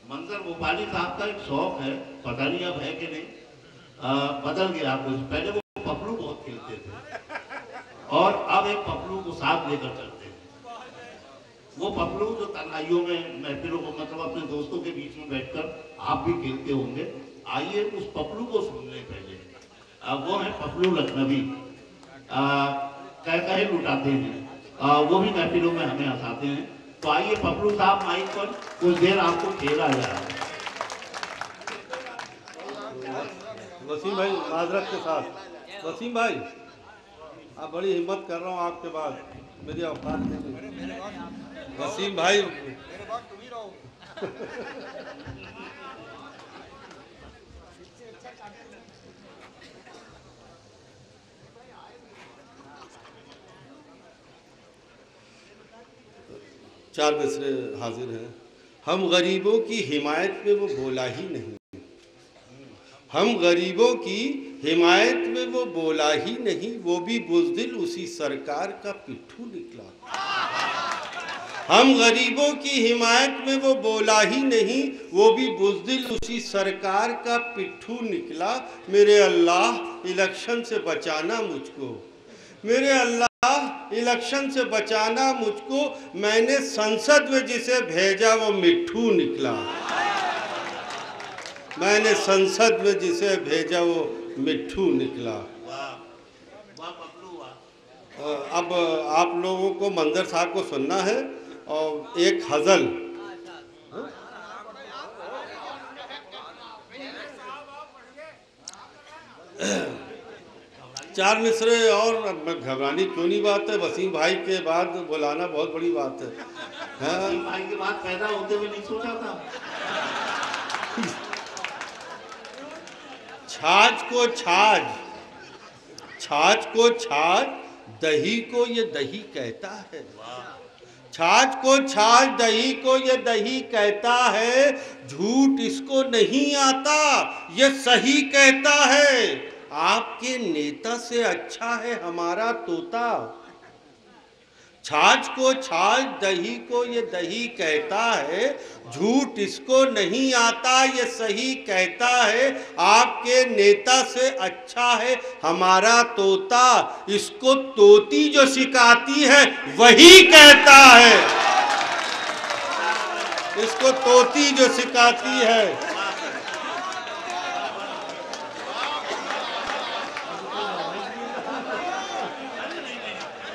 मंजर भोपाली साहब का एक शौक है, पता नहीं अब है कि नहीं, बदल गया कुछ। पहले वो पपलू बहुत खेलते थे और अब एक पपलू को साथ लेकर चलते हैं। वो पपलू जो तन्हाइयों में महफिलों को, मतलब अपने दोस्तों के बीच में बैठकर आप भी खेलते होंगे। आइए उस पपलू को सुन लें पहले। वो है पपलू लखनवी। कह कहे लुटाते हैं, वो भी महफिलों में हमें हंसाते हैं। तो आइए पपलू साहब माइक पर कुछ देर आपको खेला जाए। वसीम भाई माजरत के साथ, वसीम भाई आप बड़ी हिम्मत कर रहा हूँ आपके बाद, मेरी औकात नहीं। वसीम भाई चार मिसरे हाजिर हैं। हम गरीबों की हिमायत में वो बोला ही नहीं, हम गरीबों की हिमायत में वो बोला ही नहीं, वो भी बुज़दिल उसी सरकार का पिट्ठू निकला। हम गरीबों की हिमायत में वो बोला ही नहीं, वो भी बुज़दिल उसी सरकार का पिट्ठू निकला। मेरे अल्लाह इलेक्शन से बचाना मुझको, मेरे अल्लाह इलेक्शन से बचाना मुझको, मैंने संसद में जिसे भेजा वो मिट्ठू निकला। मैंने संसद में जिसे भेजा वो मिट्ठू निकला। अब आप लोगों को मंजर साहब को सुनना है और एक गजल। चार मिसरे और घबरानी क्यों नहीं बात है, वसीम भाई के बाद बुलाना बहुत बड़ी बात है। वसीम भाई के बाद पैदा होते हुए नहीं सोचा था। छाछ को छाछ, छाछ को छाछ, दही को ये दही कहता है। छाछ को छाछ, दही को ये दही कहता है, झूठ इसको नहीं आता ये सही कहता है। आपके नेता से अच्छा है हमारा तोता। छाछ को छाछ, दही को ये दही कहता है, झूठ इसको नहीं आता ये सही कहता है। आपके नेता से अच्छा है हमारा तोता, इसको तोती जो सिखाती है वही कहता है, इसको तोती जो सिखाती है।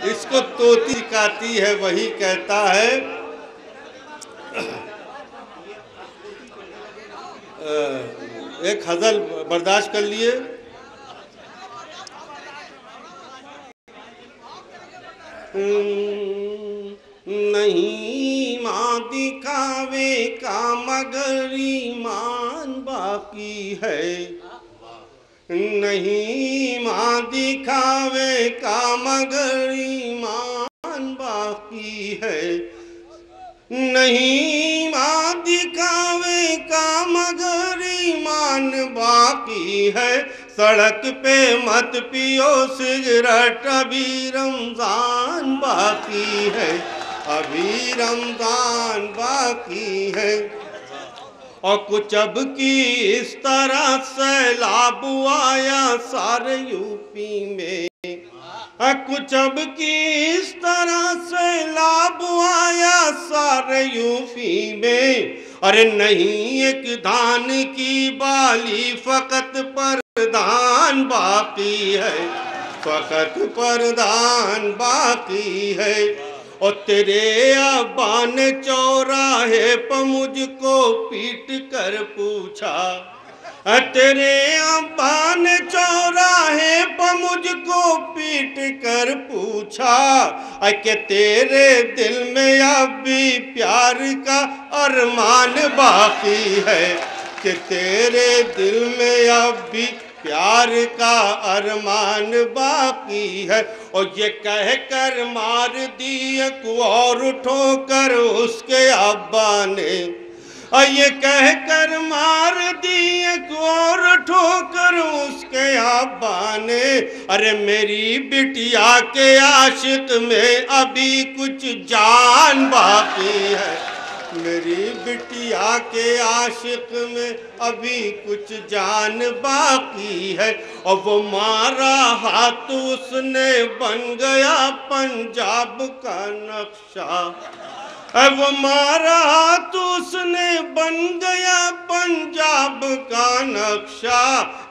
इसको तोती सिखाती है वही कहता है। एक गजल बर्दाश्त कर लिए। नहीं माँ दिखावे का मगर ईमान बाकी है, नहीं माँ दिखावे का मगर ईमान बाकी है, नहीं माँ दिखावे का मगर ईमान बाकी है। सड़क पे मत पियो सिगरेट, अभी रमजान बाकी है, अभी रमजान बाकी है। और कुछ अब की इस तरह सैलाब आया सारे यूपी में, कुछ अब की इस तरह सैलाब आया सारे यूपी में। अरे नहीं एक धान की बाली फकत परधान बाकी है, फकत परधान बाकी है। और तेरे अब्बा ने चौराहे पर मुझको पीट कर पूछा, तेरे अब्बा ने चौराहे पर मुझको पीट कर पूछा, कि तेरे दिल में अब भी प्यार का अरमान बाकी है, कि तेरे दिल में अब भी प्यार का अरमान बाकी है। और ये कह कर मार दी एक और ठोकर उसके अब्बा ने, और ये कह कर मार दी एक और ठोकर उसके अब्बा ने। अरे मेरी बिटिया के आशिक में अभी कुछ जान बाकी है, मेरी बिटिया के आशिक में अभी कुछ जान बाकी है, और वो मारा हाथ उसने बन गया पंजाब का नक्शा। वो मारा हाथ उसने बन गया पंजाब का नक्शा।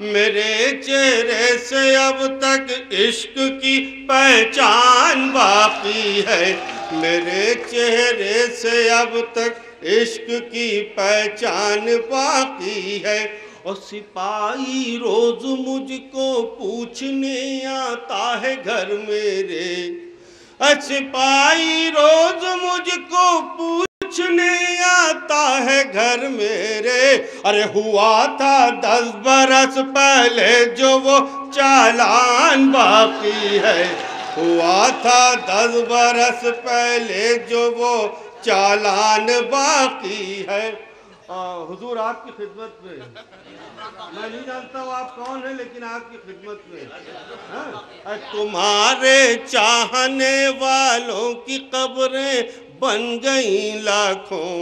मेरे चेहरे से अब तक इश्क की पहचान बाकी है, मेरे चेहरे से अब तक इश्क की पहचान बाकी है। और सिपाही रोज मुझको पूछने आता है घर मेरे, सिपाही रोज मुझको पूछने आता है घर मेरे। अरे हुआ था 10 बरस पहले जो वो चालान बाकी है, हुआ था 10 बरस पहले जो वो चालान बाकी है। हुजूर आपकी खिदमत में, मैं नहीं जानता हूँ आप कौन है, लेकिन आपकी खिदमत में तुम्हारे चाहने वालों की कब्रें बन गई लाखों,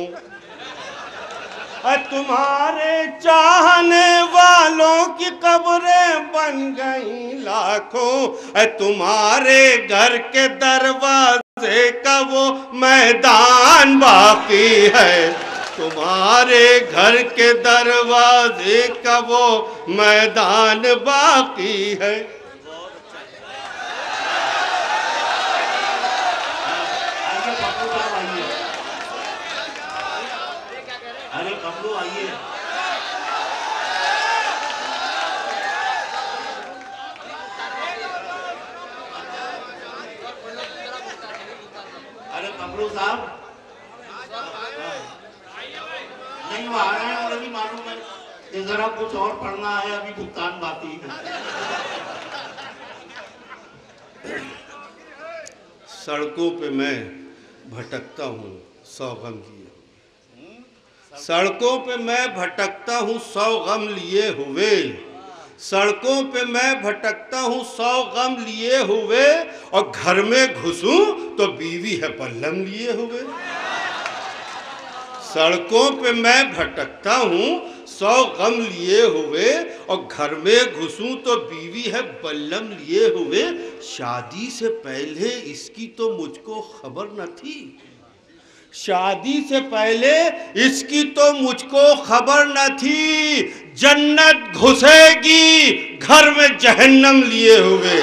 तुम्हारे चाहने वालों की कब्रें बन गई लाखों। तुम्हारे घर के दरवाजे का वो मैदान बाकी है, तुम्हारे घर के दरवाजे का वो मैदान बाकी है। अरे कमलू आइए। अरे कमलू साहब नहीं, वो आ रहे हैं, मुझे नहीं मालूम है कि जरा कुछ और पढ़ना है, अभी भुगतान बाकी है। सड़कों पे मैं भटकता हूँ 100 गम लिए, सड़कों पे मैं भटकता हूँ 100 गम लिए हुए, सड़कों पे मैं भटकता हूँ 100 गम लिए हुए, और घर में घुसूं तो बीवी है पल्लम लिए हुए। सड़कों पे मैं भटकता हूँ 100 गम लिए हुए, और घर में घुसूं तो बीवी है बल्लम लिए हुए। शादी से पहले इसकी तो मुझको खबर न थी, शादी से पहले इसकी तो मुझको खबर न थी, जन्नत घुसेगी घर में जहन्नम लिए हुए।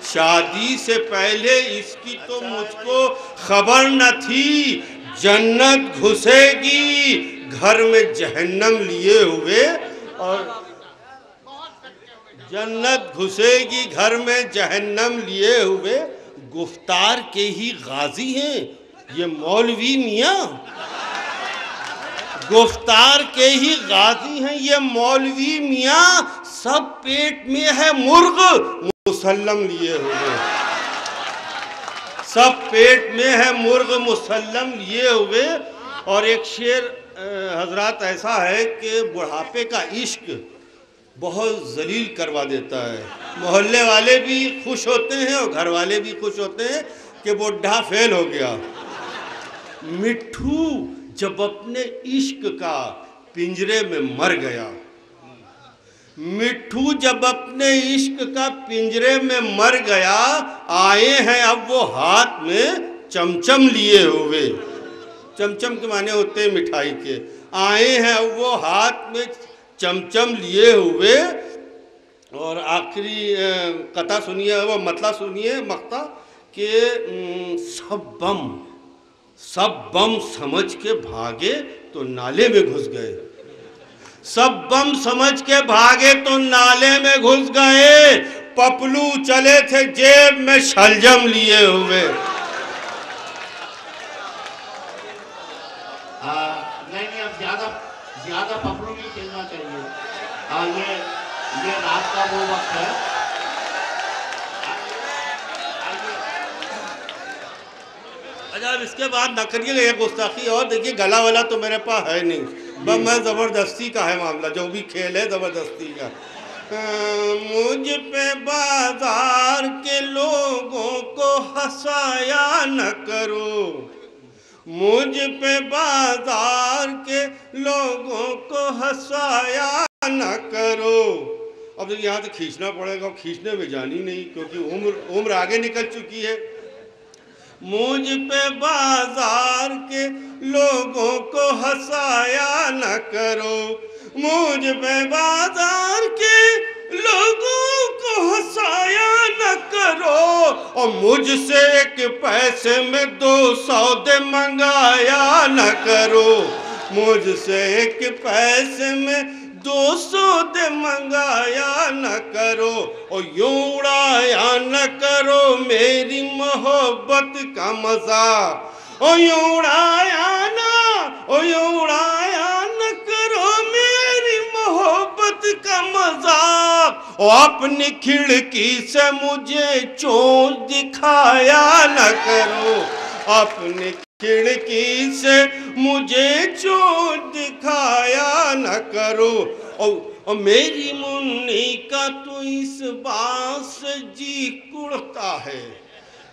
शादी से पहले इसकी तो मुझको खबर न थी, जन्नत घुसेगी घर में जहन्नम लिए हुए, और जन्नत घुसेगी घर में जहन्नम लिए हुए। गुफ्तार के ही गाजी हैं ये मौलवी मियाँ, गुफ्तार के ही गाजी हैं ये मौलवी मियाँ, सब पेट में है मुर्ग मुसल्लम लिए हुए, सब पेट में है मुर्ग मुसल्लम लिए हुए। और एक शेर हजरात ऐसा है कि बुढ़ापे का इश्क बहुत जलील करवा देता है, मोहल्ले वाले भी खुश होते हैं और घर वाले भी खुश होते हैं कि बुढ़ा फेल हो गया। मिट्ठू जब अपने इश्क का पिंजरे में मर गया, मिट्ठू जब अपने इश्क का पिंजरे में मर गया, आए हैं अब वो हाथ में चमचम लिए हुए, चमचम के माने होते हैं मिठाई के, आए हैं अब वो हाथ में चमचम लिए हुए। और आखिरी कथा सुनिए, वो मतला सुनिए मक्ता कि सब बम समझ के भागे तो नाले में घुस गए, सब बम समझ के भागे तो नाले में घुस गए, पपलू चले थे जेब में शलजम लिए हुए। नहीं, अब ज्यादा पपलू नहीं खेलना चाहिए। ये रात का वो वक्त है। अच्छा, इसके बाद न करिएगा ये गुस्ताखी, और देखिए गला वाला तो मेरे पास है नहीं, बस मैं ज़बरदस्ती का है मामला, जो भी खेल है ज़बरदस्ती का। मुझ पे बाजार के लोगों को हंसाया न करो, मुझ पे बाजार के लोगों को हंसाया न करो। अब देखिए यहाँ तो खींचना पड़ेगा, खींचने में जानी नहीं क्योंकि उम्र आगे निकल चुकी है। मुझ पे बाजार के लोगों को हंसाया न करो, मुझ पे बाजार के लोगों को हंसाया न करो, और मुझसे एक पैसे में 2 सौदे मंगाया न करो, मुझसे एक पैसे में 2 सौदे मंगाया न करो, और यूं उड़ाया न करो मेरी मोहब्बत का मजा, और यूं उड़ाया न करो मेरी मोहब्बत का मजाक, और अपनी खिड़की से मुझे चोंच दिखाया न करो, अपनी खिड़की से मुझे चोंच दिखाया न करो, और मेरी मुन्नी का तो इस बात से जी कुड़ता है,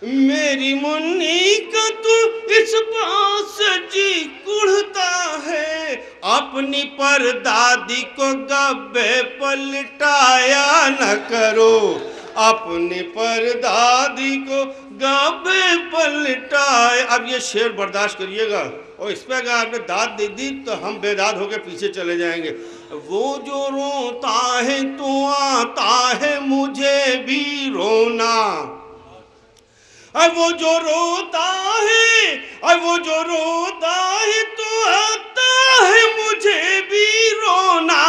मेरी मुन्नी का तो इस बात से जी कुड़ता है, अपनी परदादी को गब्बे पलटाया न करो, अपनी परदादी को गब्बे पलटाए। अब ये शेर बर्दाश्त करिएगा, और इस पे अगर आपने दाद दे दी तो हम बेदाद होकर पीछे चले जाएंगे। वो जो रोता है तो आता है मुझे भी रोना, वो जो रोता है, वो जो रोता है तो आता है मुझे भी रोना,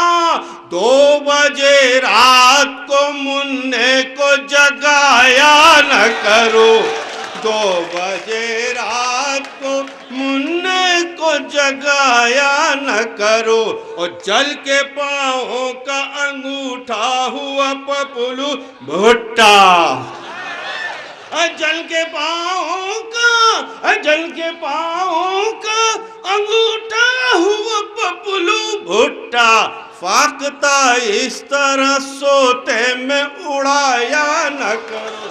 2 बजे रात को मुन्ने को जगाया न करो, 2 बजे रात को मुन्ने को जगाया न करो, और जल के पाँवों का अंगूठा हुआ पपलू भुट्टा, जल के पाँवों का अंगूठा हुआ पपलू भुट्टा, फाकता इस तरह सोते में उड़ाया न करो।